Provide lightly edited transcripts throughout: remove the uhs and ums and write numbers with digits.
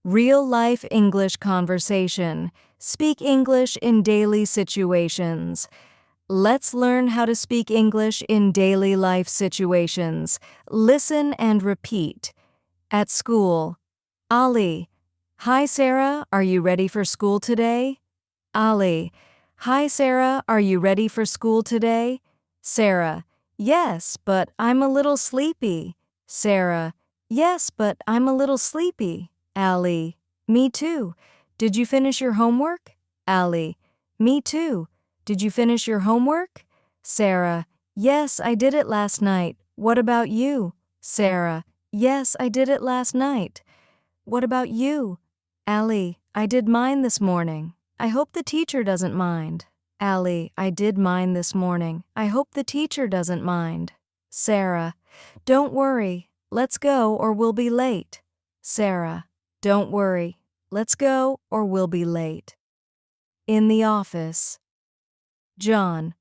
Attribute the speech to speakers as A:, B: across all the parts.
A: Real-life English conversation. Speak English in daily situations. Let's learn how to speak English in daily life situations. Listen and repeat. At school. Ali. Hi, Sarah. Are you ready for school today? Ali. Hi, Sarah. Are you ready for school today? Sarah. Yes, but I'm a little sleepy. Sarah. Yes, but I'm a little sleepy. Ali. Me too. Did you finish your homework? Ali. Me too. Did you finish your homework? Sarah. Yes, I did it last night. What about you? Sarah. Yes, I did it last night. What about you? Ali. I did mine this morning. I hope the teacher doesn't mind. Ali. I did mine this morning. I hope the teacher doesn't mind. Sarah. Don't worry. Let's go or we'll be late. Sarah. Don't worry. Let's go or we'll be late. In the office. John.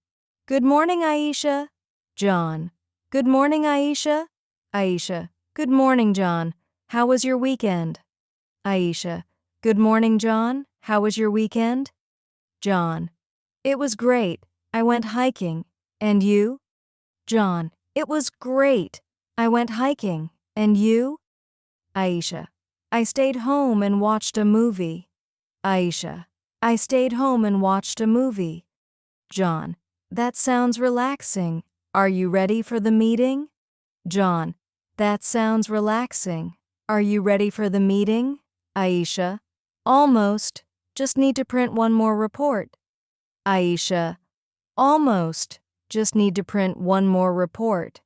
A: Good morning, Aisha. John. Good morning, Aisha. Aisha. Good morning, John. How was your weekend? Aisha. Good morning, John. How was your weekend? John. It was great. I went hiking. And you? John. It was great. I went hiking. And you? Aisha. I stayed home and watched a movie. Aisha. I stayed home and watched a movie. John. That sounds relaxing. Are you ready for the meeting? John. That sounds relaxing. Are you ready for the meeting? Aisha. Almost. Just need to print one more report. Aisha. Almost. Just need to print one more report.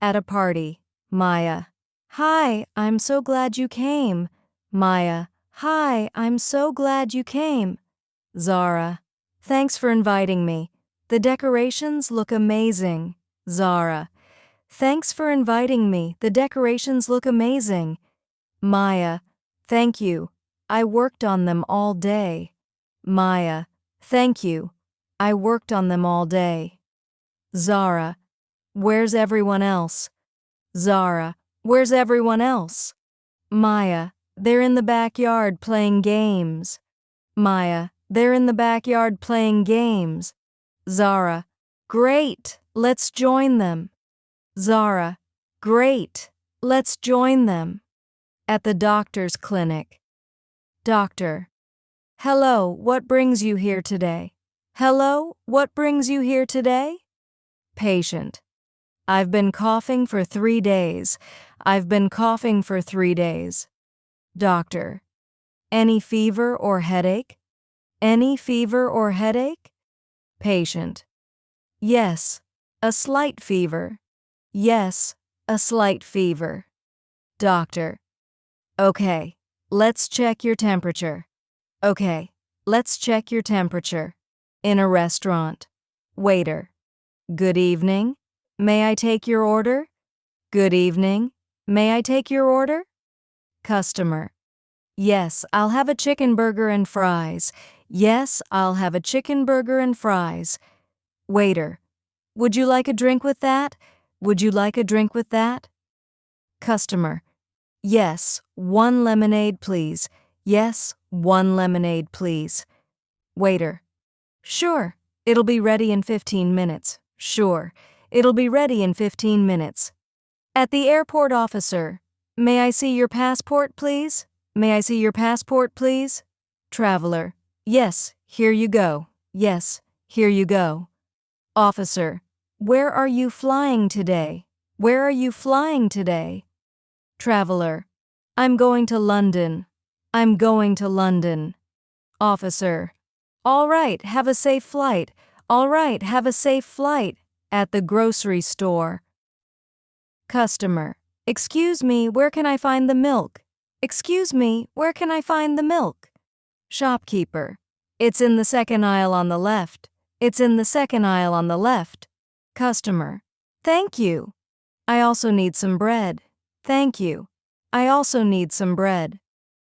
A: At a party. Maya. Hi, I'm so glad you came. Maya. Hi, I'm so glad you came. Zara. Thanks for inviting me. The decorations look amazing. Zara. Thanks for inviting me. The decorations look amazing. Maya. Thank you. I worked on them all day. Maya. Thank you. I worked on them all day. Zara. Where's everyone else? Zara. Where's everyone else? Maya. They're in the backyard playing games. Maya. They're in the backyard playing games. Zara. Great. Let's join them. Zara. Great. Let's join them. At the doctor's clinic. Doctor. Hello, what brings you here today? Hello, what brings you here today? Patient. I've been coughing for 3 days. I've been coughing for 3 days. Doctor. Any fever or headache? Any fever or headache? Patient. Yes, a slight fever. Yes, a slight fever. Doctor. Okay, let's check your temperature. Okay, let's check your temperature. In a restaurant. Waiter. Good evening. May I take your order? Good evening. May I take your order? Customer. Yes, I'll have a chicken burger and fries. Yes, I'll have a chicken burger and fries. Waiter. Would you like a drink with that? Would you like a drink with that? Customer. Yes, 1 lemonade, please. Yes, 1 lemonade, please. Waiter. Sure, it'll be ready in 15 minutes. Sure, it'll be ready in 15 minutes. At the airport officer. May I see your passport, please? May I see your passport, please? Traveler. Yes, here you go. Yes, here you go. Officer. Where are you flying today? Where are you flying today? Traveler. I'm going to London. I'm going to London. Officer. All right, have a safe flight. All right, have a safe flight. At the grocery store. Customer. Excuse me, where can I find the milk? Excuse me, where can I find the milk? Shopkeeper. It's in the second aisle on the left. It's in the second aisle on the left. Customer. Thank you. I also need some bread. Thank you. I also need some bread.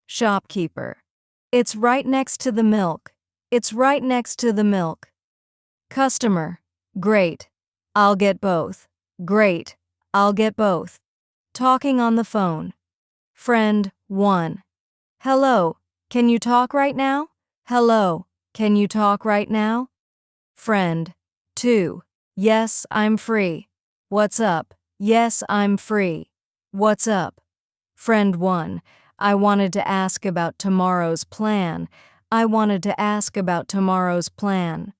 A: Shopkeeper. It's right next to the milk. It's right next to the milk. Customer. Great. I'll get both. Great. I'll get both. Talking on the phone. Friend 1. Hello, can you talk right now? Hello, can you talk right now? Friend 2. Yes, I'm free. What's up? Yes, I'm free. What's up? Friend 1. I wanted to ask about tomorrow's plan. I wanted to ask about tomorrow's plan.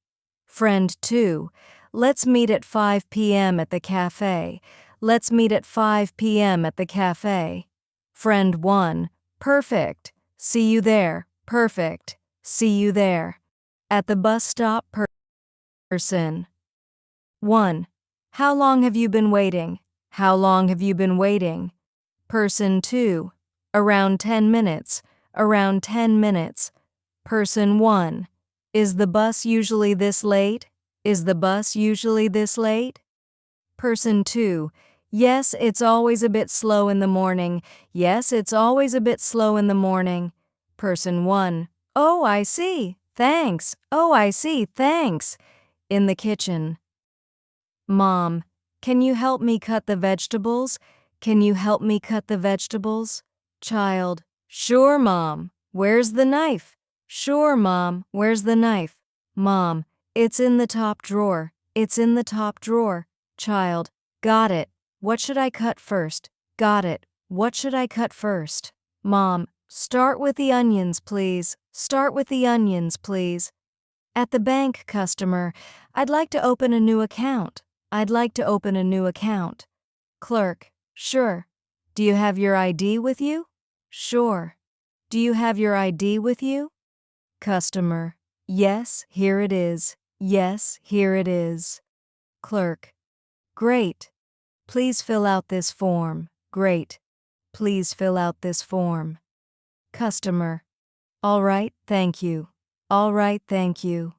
A: Friend 2. Let's meet at 5 p.m. at the cafe. Let's meet at 5 p.m. at the cafe. Friend 1. Perfect. See you there. Perfect. See you there. At the bus stop. Person 1. How long have you been waiting? How long have you been waiting? Person 2. Around 10 minutes. Around 10 minutes. Person 1. Is the bus usually this late? Is the bus usually this late? Person 2. Yes, it's always a bit slow in the morning. Yes, it's always a bit slow in the morning. Person 1. Oh, I see. Thanks. Oh, I see. Thanks. In the kitchen. Mom, can you help me cut the vegetables? Can you help me cut the vegetables? Child, sure, Mom. Where's the knife? Sure, Mom. Where's the knife? Mom, it's in the top drawer. It's in the top drawer. Child, got it. What should I cut first? Got it. What should I cut first? Mom, start with the onions, please. Start with the onions, please. At the bank, customer, I'd like to open a new account. I'd like to open a new account. Clerk, sure. Do you have your ID with you? Sure. Do you have your ID with you? Customer, yes, here it is. Yes, here it is. Clerk, great. Please fill out this form. Great. Please fill out this form. Customer, all right, thank you. All right, thank you.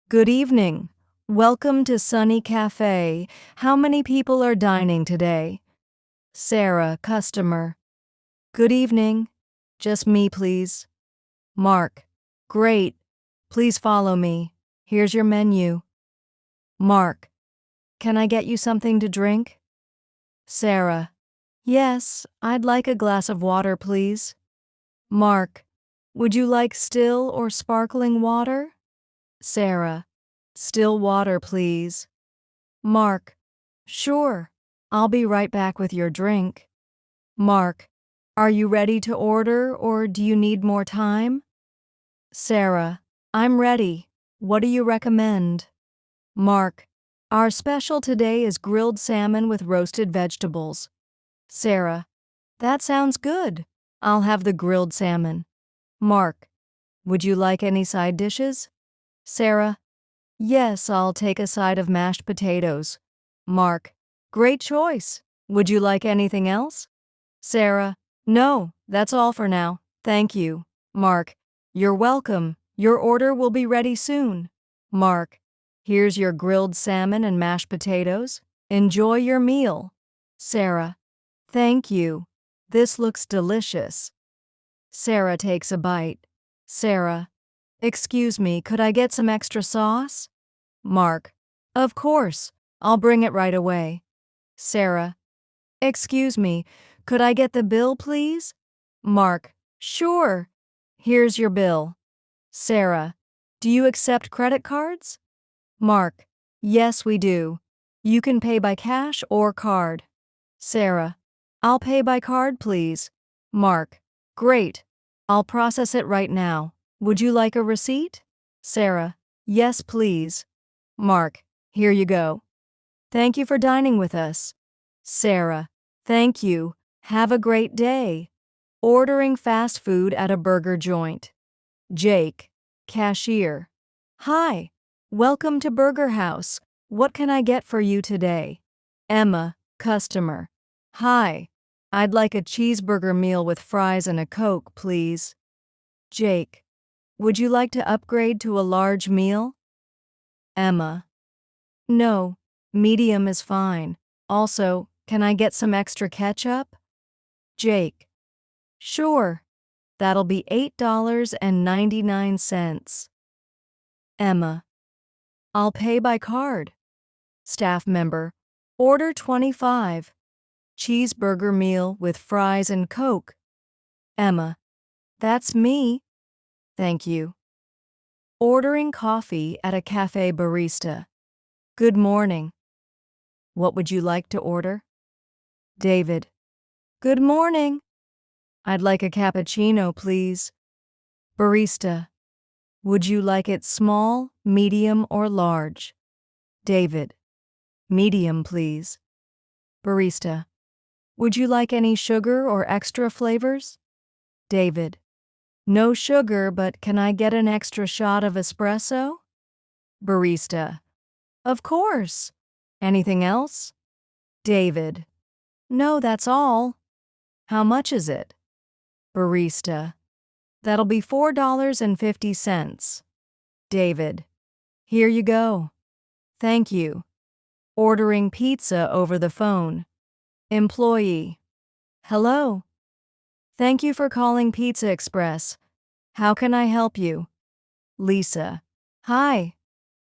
A: Good evening. Welcome to Sunny Cafe. How many people are dining today? Sarah, customer. Good evening. Just me, please. Mark. Great. Please follow me. Here's your menu. Mark. Can I get you something to drink? Sarah. Yes, I'd like a glass of water, please. Mark. Would you like still or sparkling water? Sarah. Still water, please. Mark. Sure. I'll be right back with your drink. Mark. Are you ready to order or do you need more time? Sarah. I'm ready. What do you recommend? Mark. Our special today is grilled salmon with roasted vegetables. Sarah. That sounds good. I'll have the grilled salmon. Mark. Would you like any side dishes? Sarah. Yes, I'll take a side of mashed potatoes. Mark. Great choice. Would you like anything else? Sarah. No, that's all for now. Thank you. Mark. You're welcome. Your order will be ready soon. Mark. Here's your grilled salmon and mashed potatoes. Enjoy your meal. Sarah. Thank you. This looks delicious. Sarah takes a bite. Sarah. Excuse me, could I get some extra sauce? Mark. Of course. I'll bring it right away. Sarah. Excuse me, could I get the bill, please? Mark. Sure. Here's your bill. Sarah. Do you accept credit cards? Mark. Yes, we do. You can pay by cash or card. Sarah. I'll pay by card, please. Mark. Great. I'll process it right now. Would you like a receipt? Sarah. Yes, please. Mark. Here you go. Thank you for dining with us. Sarah. Thank you. Have a great day. Ordering fast food at a burger joint. Jake. Cashier. Hi. Welcome to Burger House. What can I get for you today? Emma. Customer. Hi. I'd like a cheeseburger meal with fries and a Coke, please. Jake. Would you like to upgrade to a large meal? Emma. No, medium is fine. Also, can I get some extra ketchup? Jake. Sure. That'll be $8.99. Emma. I'll pay by card. Staff member. Order 25. Cheeseburger meal with fries and Coke. Emma. That's me. Thank you. Ordering coffee at a cafe barista. Good morning. What would you like to order? David. Good morning. I'd like a cappuccino, please. Barista. Would you like it small, medium, or large? David. Medium, please. Barista. Would you like any sugar or extra flavors? David. No sugar, but can I get an extra shot of espresso? Barista. Of course. Anything else? David. No, that's all. How much is it? Barista. That'll be $4.50. David. Here you go. Thank you. Ordering pizza over the phone. Employee. Hello. Thank you for calling Pizza Express. How can I help you? Lisa. Hi.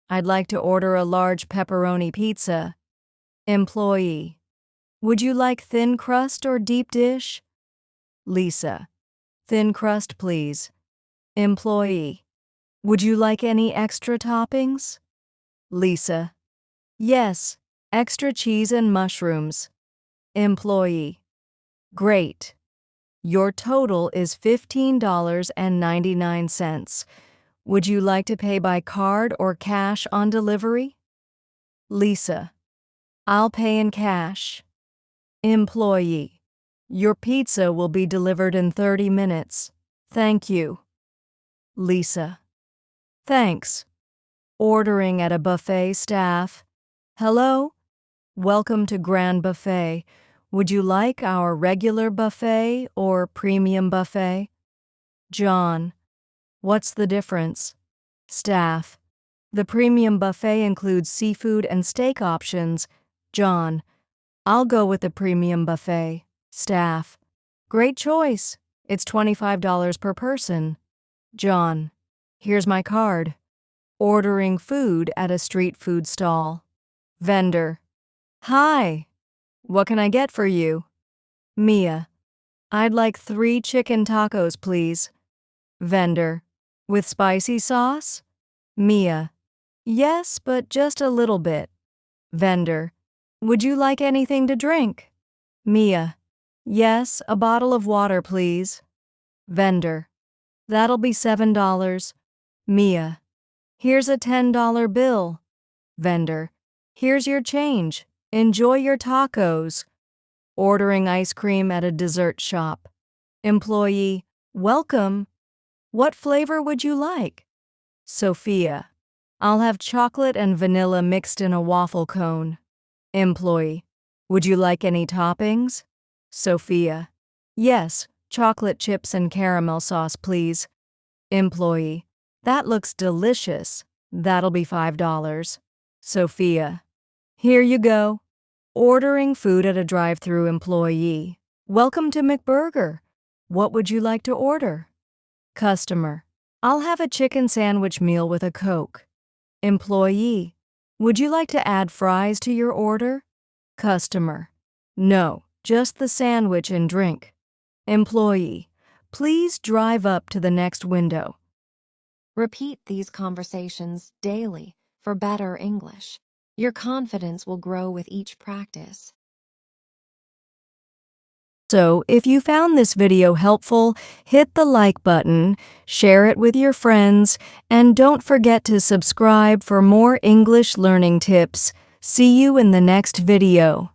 A: I'd like to order a large pepperoni pizza. Employee. Would you like thin crust or deep dish? Lisa. Thin crust, please. Employee. Would you like any extra toppings? Lisa. Yes, extra cheese and mushrooms. Employee. Great. Your total is $15.99. Would you like to pay by card or cash on delivery? Lisa. I'll pay in cash. Employee. Your pizza will be delivered in 30 minutes. Thank you. Lisa. Thanks. Ordering at a buffet staff. Hello? Welcome to Grand Buffet. Would you like our regular buffet or premium buffet? John. What's the difference? Staff. The premium buffet includes seafood and steak options. John. I'll go with the premium buffet. Staff. Great choice. It's $25 per person. John. Here's my card. Ordering food at a street food stall. Vendor. Hi. What can I get for you? Mia. I'd like 3 chicken tacos, please. Vendor. With spicy sauce? Mia. Yes, but just a little bit. Vendor. Would you like anything to drink? Mia. Yes, a bottle of water, please. Vendor. That'll be $7. Mia. Here's a $10 bill. Vendor. Here's your change. Enjoy your tacos. Ordering ice cream at a dessert shop. Employee. Welcome. What flavor would you like? Sophia. I'll have chocolate and vanilla mixed in a waffle cone. Employee. Would you like any toppings? Sophia. Yes, chocolate chips and caramel sauce, please. Employee. That looks delicious. That'll be $5. Sophia. Here you go. Ordering food at a drive-thru. Employee. Welcome to McBurger. What would you like to order? Customer. I'll have a chicken sandwich meal with a Coke. Employee. Would you like to add fries to your order? Customer. No, just the sandwich and drink. Employee. Please drive up to the next window.
B: Repeat these conversations daily for better English. Your confidence will grow with each practice.
A: So, if you found this video helpful, hit the like button, share it with your friends, and don't forget to subscribe for more English learning tips. See you in the next video.